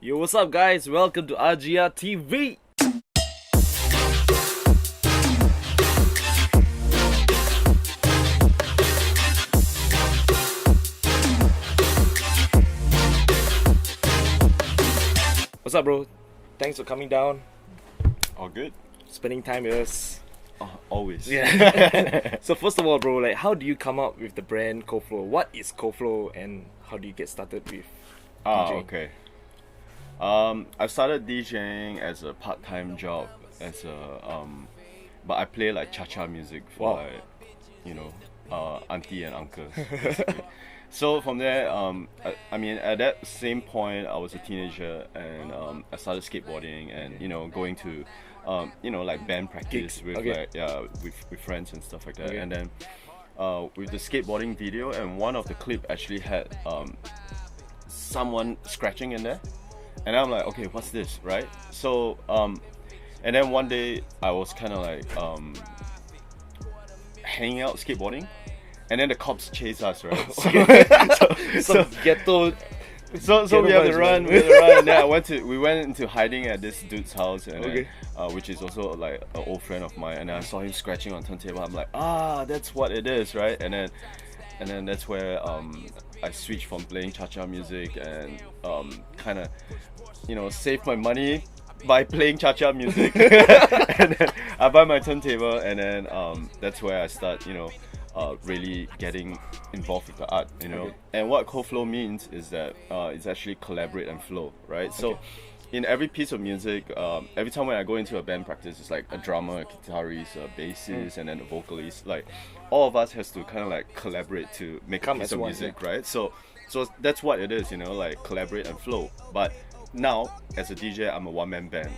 Yo, what's up, guys? Welcome to RGR TV. What's up, bro? Thanks for coming down, All good? spending time with us. Always. Yeah. So first of all, bro, like, how do you come up with the brand Koflow? What is Koflow, and how do you get started with DJing? Okay. I started DJing as a part-time job, but I play like cha-cha music for auntie and uncle. Basically. So from there, I mean, at that same point, I was a teenager, and I started skateboarding and going to like band practice with with friends and stuff like that. And then with the skateboarding video, and one of the clip actually had someone scratching in there, and I'm like, okay, what's this, right? So and then one day I was kind of like hanging out skateboarding, and then the cops chase us, right? Some ghetto. So we have to run. And then we went into hiding at this dude's house, and then, which is also like an old friend of mine. And then I saw him scratching on turntable. I'm like, that's what it is, right? And then that's where I switched from playing cha-cha music and kind of save my money by playing cha-cha music. And then I buy my turntable, and then that's where I start really getting involved with the art, And what Koflow means is that it's actually collaborate and flow, right? So in every piece of music, every time when I go into a band practice, it's like a drummer, a guitarist, a bassist, and then a vocalist. Like all of us has to kind of like collaborate to make a piece of music, right? So that's what it is, like collaborate and flow. But now, as a DJ, I'm a one-man band.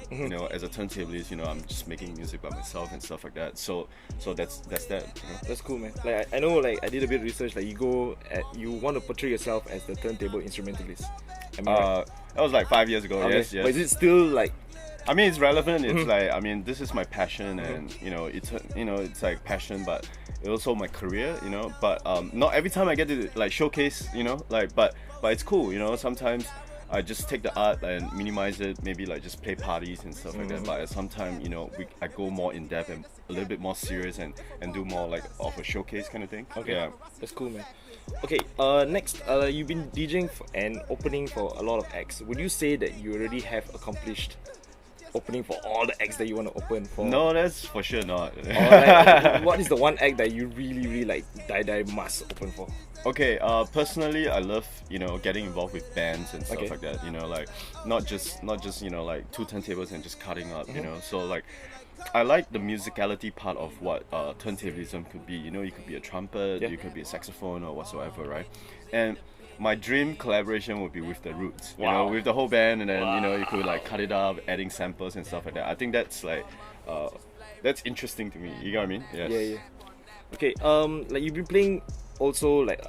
As a turntablist, I'm just making music by myself and stuff like that. So that's that. That's cool, man. Like I know, like I did a bit of research. Like you want to portray yourself as the turntable instrumentalist. Am I right? That was like 5 years ago. Okay. Yes. But is it still like? I mean, it's relevant. It's like, I mean, this is my passion, and it's like passion, but it's also my career. But not every time I get to like showcase. But it's cool. Sometimes I just take the art and minimize it, maybe like just play parties and stuff like that. But at some time, I go more in depth and a little bit more serious and do more like of a showcase kind of thing. Okay, yeah. That's cool, man. Okay, next, you've been DJing and opening for a lot of acts. Would you say that you already have accomplished opening for all the acts that you want to open for? No, that's for sure not. What is the one act that you really like die must open for? Okay, personally, I love getting involved with bands and stuff like that. Like not just like two turntables and just cutting up. So like I like the musicality part of what turntablism could be. You could be a trumpet, you could be a saxophone or whatsoever, right? And my dream collaboration would be with the Roots, with the whole band, and then you could like cut it up, adding samples and stuff like that. I think that's like that's interesting to me. You know what I mean? Yes. Yeah. Okay, like you've been playing also like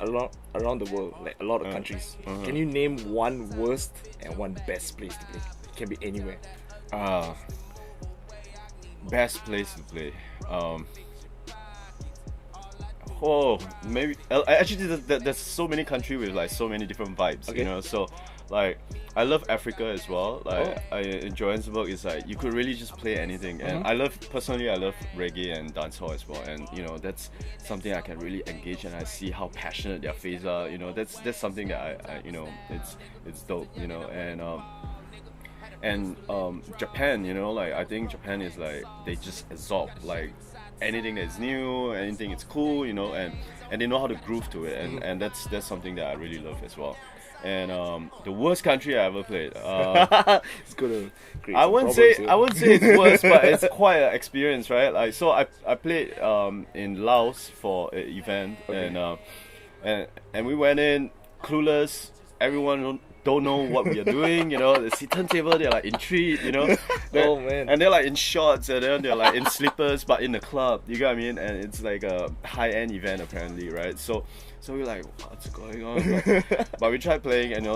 around the world, like a lot of countries. Can you name one worst and one best place to play? It can be anywhere. Best place to play. Maybe actually there's so many countries with like so many different vibes. So like I love Africa as well. Like in Johannesburg, it's like you could really just play anything, and I love reggae and dancehall as well, and that's something I can really engage, and I see how passionate their faces are. That's something that I it's dope. And Japan, like I think Japan is like they just absorb like anything that's new, anything that's cool, and they know how to groove to it, and that's something that I really love as well. And the worst country I ever played. It's gonna create I wouldn't say it's worst, but it's quite an experience, right? Like so, I played in Laos for an event, and we went in clueless. Everyone don't know what we are doing, the seat turntable, they're like intrigued, Oh man. And they're like in shorts, and then they're like in slippers, but in the club, you get what I mean? And it's like a high-end event apparently, right? So we're like, what's going on? But we tried playing, and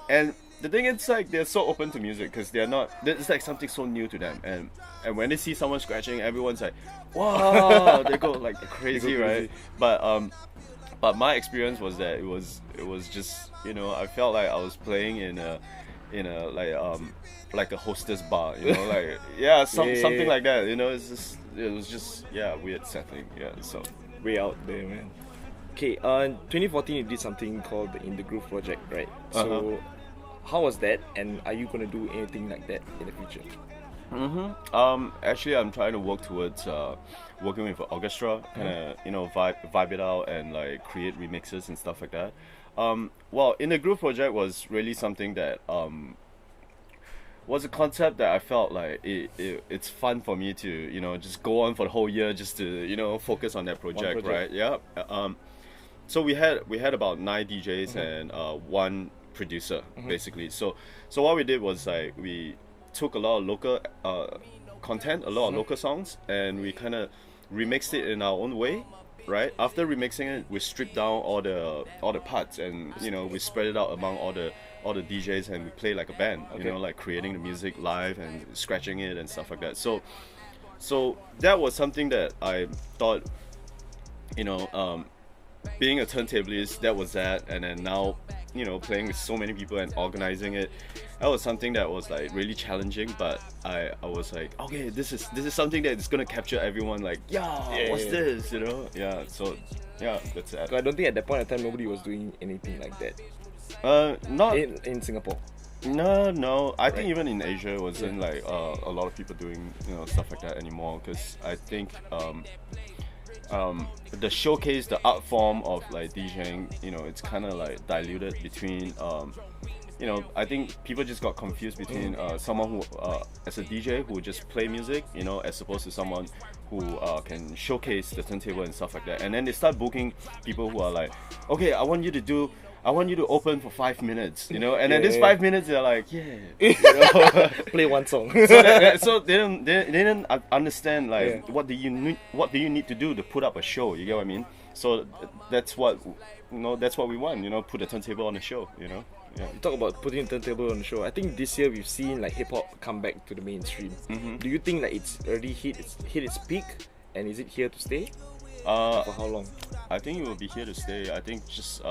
and the thing is like they're so open to music because it's like something so new to them, and when they see someone scratching, everyone's like, wow, they go like crazy, right? But my experience was that it was just I felt like I was playing in in a like a hostess bar, you know, like something like that, you know. It was just weird setting, so way out there, man. Okay, in 2014 you did something called the In the Groove project, right? So how was that, and are you gonna do anything like that in the future? Actually, I'm trying to work towards working with an orchestra, kind of vibe it out and like create remixes and stuff like that. Well, In the Groove project was really something that was a concept that I felt like it's fun for me to just go on for the whole year just to focus on that project, right? Yeah. So we had about 9 DJs and 1 producer basically. So what we did was like we took a lot of local content, a lot of local songs, and we kind of remixed it in our own way, right? After remixing it, we stripped down all the parts, and we spread it out among all the DJs, and we play like a band, like creating the music live and scratching it and stuff like that. So that was something that I thought, being a turntablist, that was that, and then now playing with so many people and organizing it, that was something that was like really challenging. But I was like, okay, this is something that's gonna capture everyone, like what's this, so that's that. I don't think at that point in time nobody was doing anything like that. Not in Singapore. No. I think even in Asia it wasn't like a lot of people doing stuff like that anymore, because I think the showcase, the art form of like DJing, it's kind of like diluted between I think people just got confused between someone who as a DJ who just play music, as opposed to someone who can showcase the turntable and stuff like that. And then they start booking people who are like, okay, I want you to open for 5 minutes, and then this 5 minutes they're like, play one song. So they didn't understand like what do you need to do to put up a show, you get what I mean? So that's what we want, put a turntable on the show, Yeah. You talk about putting a turntable on the show. I think this year we've seen like hip hop come back to the mainstream. Do you think that it's already hit its peak, and is it here to stay? For how long? I think it will be here to stay. I think just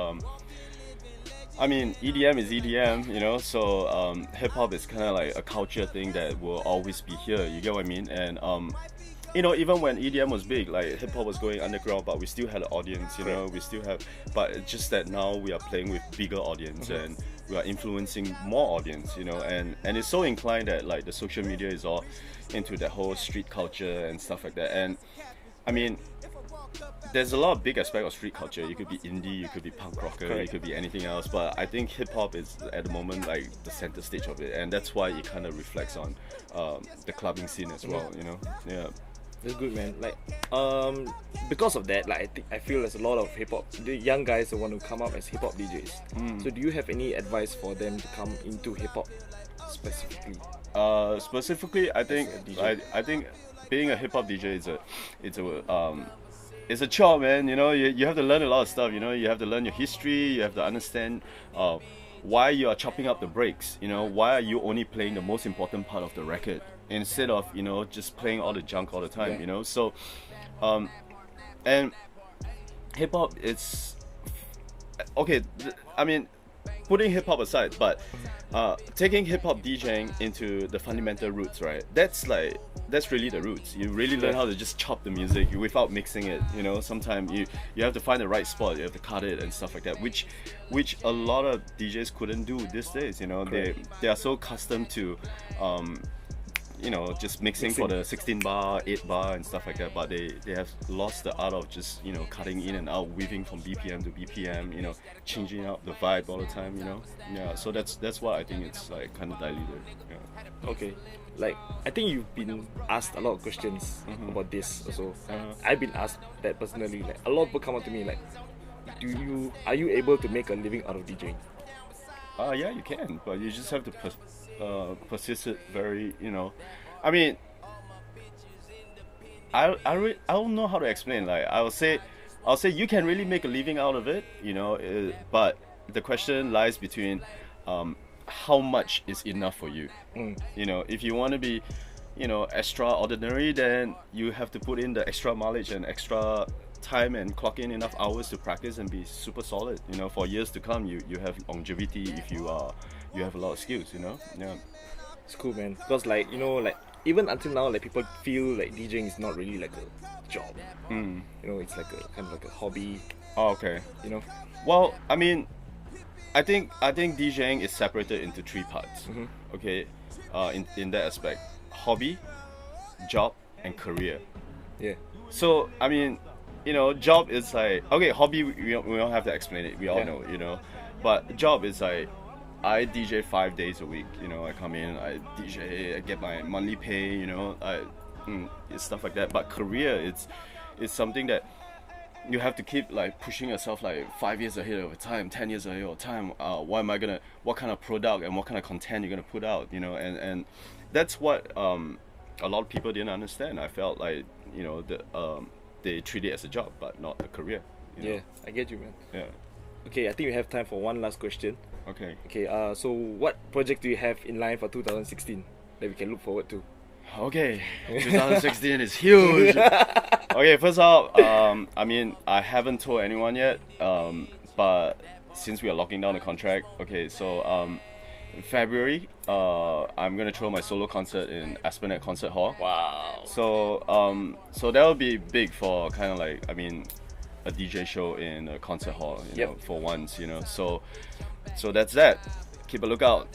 I mean, EDM is EDM, so hip hop is kind of like a culture thing that will always be here, you get what I mean? And even when EDM was big, like hip hop was going underground, but we still had an audience, we still have, but it's just that now we are playing with bigger audience and we are influencing more audience, and it's so inclined that like the social media is all into that whole street culture and stuff like that. And I mean, there's a lot of big aspect of street culture. You could be indie, you could be punk rocker, you could be anything else, but I think hip hop is at the moment like the center stage of it, and that's why it kind of reflects on the clubbing scene as well, Yeah. That's good, man. Like, because of that, like I feel there's a lot of hip hop, the young guys that want to come up as hip hop DJs. So do you have any advice for them to come into hip hop specifically? Specifically, I think being a hip hop DJ it's a chore, man. You have to learn a lot of stuff. You have to learn your history. You have to understand why you are chopping up the breaks. Why are you only playing the most important part of the record instead of just playing all the junk all the time. So and hip hop, it's okay. I mean, putting hip hop aside, but taking hip hop DJing into the fundamental roots, right? That's really the roots. You really learn how to just chop the music without mixing it. Sometimes you have to find the right spot. You have to cut it and stuff like that, which a lot of DJs couldn't do these days. They are so accustomed to just mixing for the 16 bar, 8 bar and stuff like that, but they have lost the art of just cutting in and out, weaving from BPM to BPM, changing out the vibe all the time. So that's why I think it's like kind of diluted. Okay, like I think you've been asked a lot of questions about this also. I've been asked that personally. Like a lot of people come up to me like, are you able to make a living out of DJing? Yeah, you can, but you just have to persist it very, I mean, I don't know how to explain. Like I'll say you can really make a living out of it, but the question lies between how much is enough for you. If you want to be extraordinary, then you have to put in the extra mileage and extra time and clock in enough hours to practice and be super solid. For years to come, you have longevity if you are you have a lot of skills, you know. Yeah. It's cool, man. Because like, you know, like even until now, like people feel like DJing is not really like a job. You know, it's like a kind of like a hobby. Oh, okay. You know. Well, I mean, I think DJing is separated into 3 parts. Okay, in that aspect, hobby, job, and career. Yeah. So I mean, you know, job is like, okay, hobby we don't have to explain it. We all know, you know. But job is like, I DJ 5 days a week. You know, I come in, I DJ, I get my monthly pay. You know, it's stuff like that. But career, it's something that you have to keep like pushing yourself like 5 years ahead of time, 10 years ahead of time. What kind of product and what kind of content you're gonna put out? You know, and that's what a lot of people didn't understand. I felt like, you know, they treat it as a job but not a career. You know? Yeah, I get you, man. Yeah. Okay, I think we have time for one last question. Okay. Okay, so what project do you have in line for 2016 that we can look forward to? Okay, 2016 is huge. Okay, first off, I mean, I haven't told anyone yet, but since we are locking down the contract, okay, so in February, I'm gonna throw my solo concert in Esplanade Concert Hall. Wow. So that will be big for kind of like, I mean, a DJ show in a concert hall, you know, for once, you know. So that's that. Keep a lookout.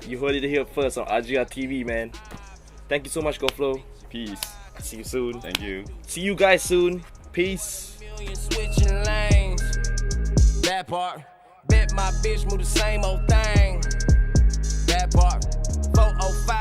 You heard it here first on RGR TV, man. Thank you so much, Koflow. Peace. See you soon. Thank you. See you guys soon. Peace. Switching lanes. That part. Bet my bitch move the same old thing. That part. 405.